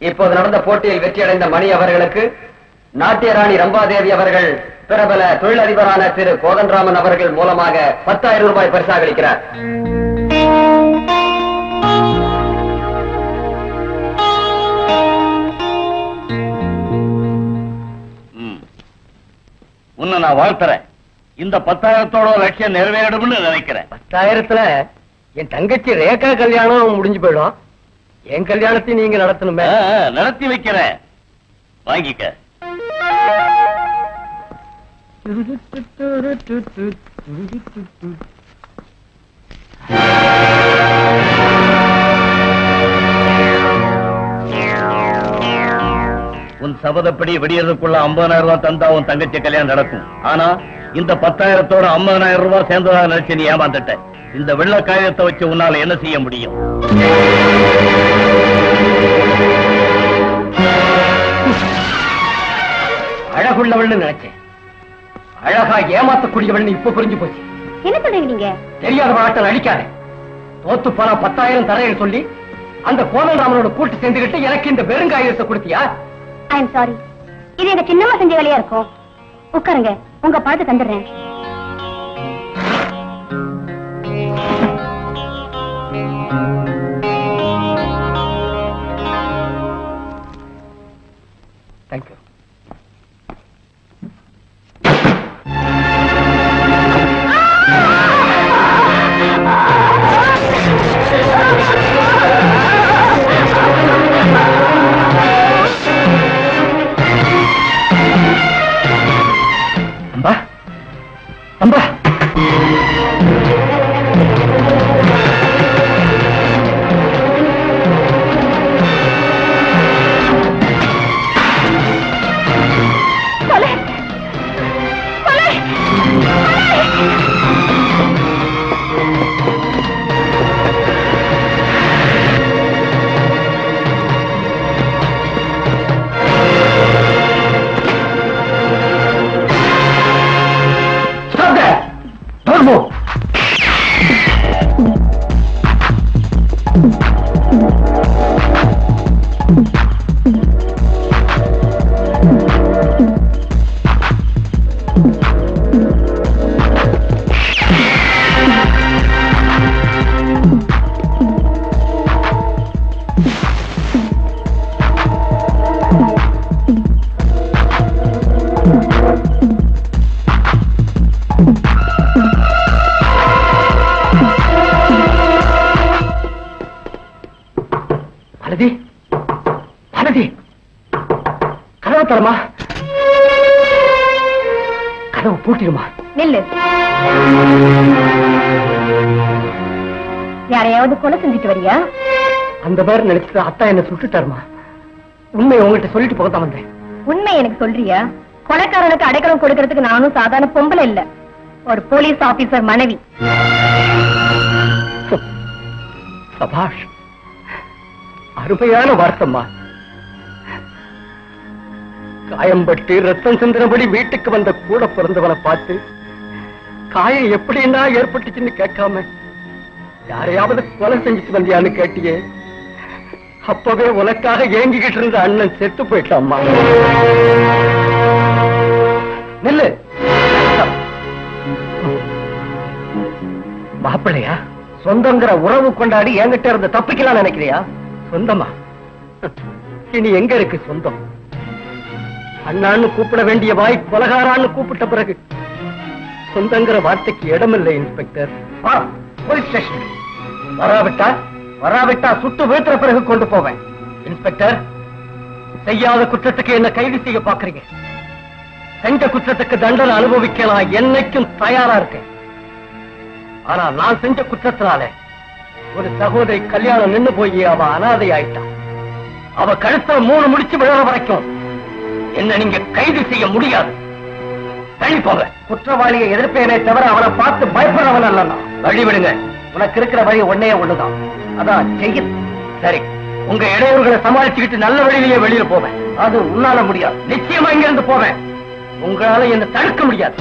இப்போது நடந்த போட்டியில் வெற்றியடைந்த மணி அவர்களுக்கு நாட்டியராணி ரம்பாதேவி அவர்கள் பிரபல தொழிலதிபரான திரு கோதண்டராமன் அவர்கள் மூலமாக 10,000 ரூபாய் பரிசாக அளிக்கிறார். உன்னை நான் வாழ்த்துறேன். இந்த 10,000தோட லட்சியம் நிறைவேறும்னு நினைக்கிறேன். 10,000த்துல என் தங்கச்சி ரேகா கல்யாணம் முடிஞ்சு போயிடும். என் கல்யாணத்தை நீங்க நடத்தணுமே. நடத்தி வைக்கிறேன், வாங்கிக்க. உன் சபதப்படி விடியறதுக்குள்ள 50,000 ரூபாய் தந்தா உன் தங்கச்சி கல்யாணம் நடக்கும். ஆனா இந்த 10,000தோட 50,000 ரூபாய் சேர்ந்ததாக நினைச்சு நீ ஏமாந்துட்ட. இந்த வெள்ள காயத்தை வச்சு உன்னால என்ன செய்ய முடியும்? அழகுள்ளவள் நினைச்சேன், அழகா ஏமாத்தக்கூடியவள் இப்ப புரிஞ்சு போச்சு. என்ன சொல்றீங்க நீங்க? தெரியாத ஆட்டம் அடிக்காத. தோத்து போனா 10,000 தரையில் சொல்லி அந்த கோதண்டராமனோட கூட்டு சேர்ந்துகிட்டு எனக்கு இந்த வெறுங்காயத்தை கொடுத்தியா? ஐ எம் சாரி, இது எங்க சின்னம்மா செஞ்ச வேலையா இருக்கும். உட்காருங்க, உங்க பணத்தை தந்துடுறேன். தேங்க்யூ. அம்பா அம்பா, கதவு பூட்டிடுமா? நில்லு. யாரையாவது கொலை செஞ்சுட்டு வரியா? அந்த மாதிரி நினைச்சிட்டு அத்தா என்ன சுட்டுட்டாருமா. உண்மை உங்ககிட்ட சொல்லிட்டு போகத்தான் வந்தேன். உண்மை எனக்கு சொல்றியா? கொலைக்காரனுக்கு அடைக்கலம் கொடுக்கறதுக்கு நானும் சாதாரண பொம்பளை இல்ல, ஒரு போலீஸ் ஆபீசர் மனைவி. சபாஷ், அருமையான வார்த்தைம்மா. காயம்பட்டு ரத்தம் சிந்தினபடி வீட்டுக்கு வந்த கூட பிறந்தவனை பார்த்து காயம் எப்படின்னா ஏற்பட்டுச்சுன்னு கேட்காம யாரையாவது கொலை செஞ்சுட்டு வந்தியான்னு கேட்டியே. அப்பவே உனக்காக ஏங்கிக்கிட்டு இருந்த அண்ணன் செத்து போயிட்டாம்மா. நில்லு. மாப்பிள்ளையா? சொந்தங்கிற உறவு கொண்டாடி என்கிட்ட இருந்து தப்பிக்கலாம் நினைக்கிறியா? சொந்தமா? இனி எங்க இருக்கு சொந்தம்? அண்ணான்னு கூப்பிட வேண்டிய வாய் கொலகாரான்னு கூப்பிட்ட பிறகு சொந்தங்கிற வார்த்தைக்கு இடமில்லை. இன்ஸ்பெக்டர், போலீஸ் ஸ்டேஷன் வராவிட்டா சுட்டு வீழ்த்துற பிறகு கொண்டு போவேன். இன்ஸ்பெக்டர், செய்யாத குற்றத்துக்கு என்ன கைது செய்ய பாக்குறீங்க. செஞ்ச குற்றத்துக்கு தண்டனை அனுபவிக்கலாம் என்னைக்கும் தயாரா இருக்கேன். ஆனா நான் செஞ்ச குற்றத்தினால ஒரு சகோதரி கல்யாணம் நின்னு போய் அவ அனாதை ஆயிட்டான். அவ கழுத்துல 3 முடிச்சு விழற வரைக்கும் என்ன நீங்க கைது செய்ய முடியாது. தள்ளி போங்க. குற்றவாளியை எதிர்ப்பேனே தவிர அவனை பார்த்து பயப்படுறவன் அல்ல. வழிவிடுங்க. உனக்கு இருக்கிற வழி ஒன்னே ஒண்ணுதான், அதான் செய்யுது. சரி, உங்க இடையூறுகளை சமாளிச்சுக்கிட்டு நல்ல வழியிலேயே வெளியில போவேன். அது உன்னால முடியாது. நிச்சயமா இங்கிருந்து போவேன். உங்களால என்ன தடுக்க முடியாது.